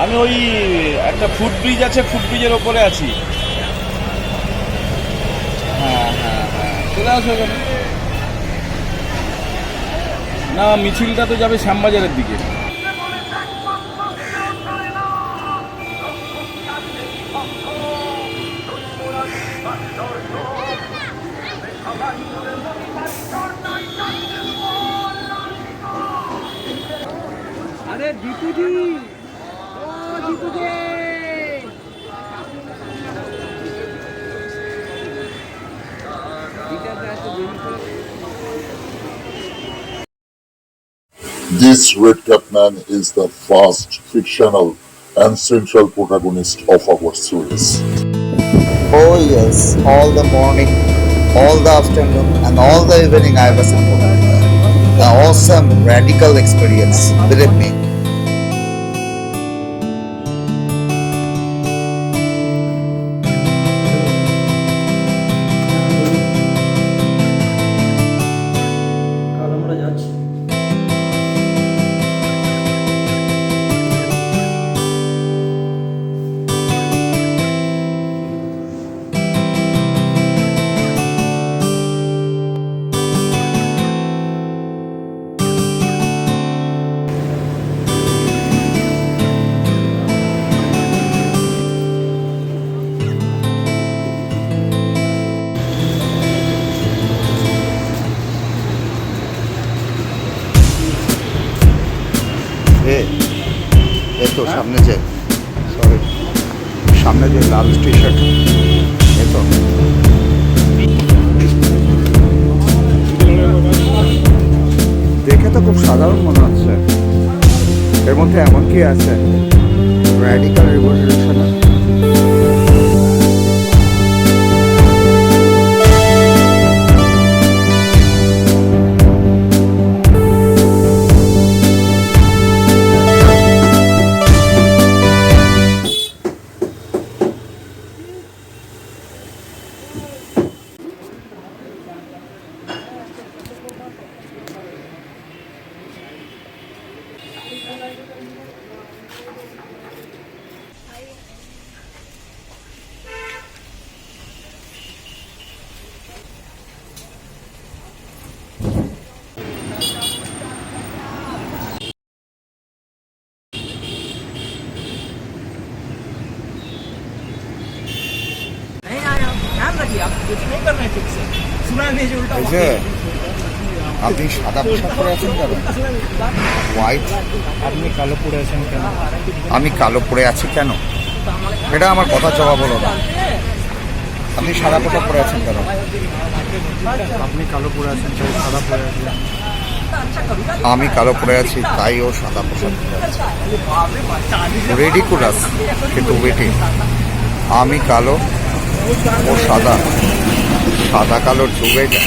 আমি ওই একটা ফুট ব্রিজ আছে, ফুট ব্রিজের ওপরে আছি। হ্যাঁ হ্যাঁ হ্যাঁ, চলে আসো এখানে। না, মিছিলটা তো যাবে শ্যামবাজারের দিকে। আরে দীপুজি, ও দীপুজি, This red cap man is the first fictional and central protagonist of our series. Oh yes, all the morning, all the afternoon, and all the evening I was involved. An awesome radical experience, believe me. কাল আমরা যাচ্ছি। এই তো সামনে যে, sorry, সামনে যে লাল T shirt, এই তো দেখে তো খুব সাধারণ মনে হচ্ছে, এর মধ্যে এমন কি আছে র্যাডিক্যাল রিভলিউশন? এই যে আপনি সাদা পোশাক পরে আছেন কেন? হোয়াইট, আপনি কালো পরে আছেন কেন? আমি কালো পরে আছি কেন? এটা আমার কথা জবাব হলো না। আপনি সাদা পোশাক পরে আছেন কেন? আপনি কালো পরে আছেন তাই সাদা পরে আছেন। আমি কালো পরে আছি তাই ও সাদা পোশাক পরে আছে। রেডিকুলাস কিন্তু ওয়েটিং। আমি কালো ও সাদা, সাদা কালোর যুগ এটা।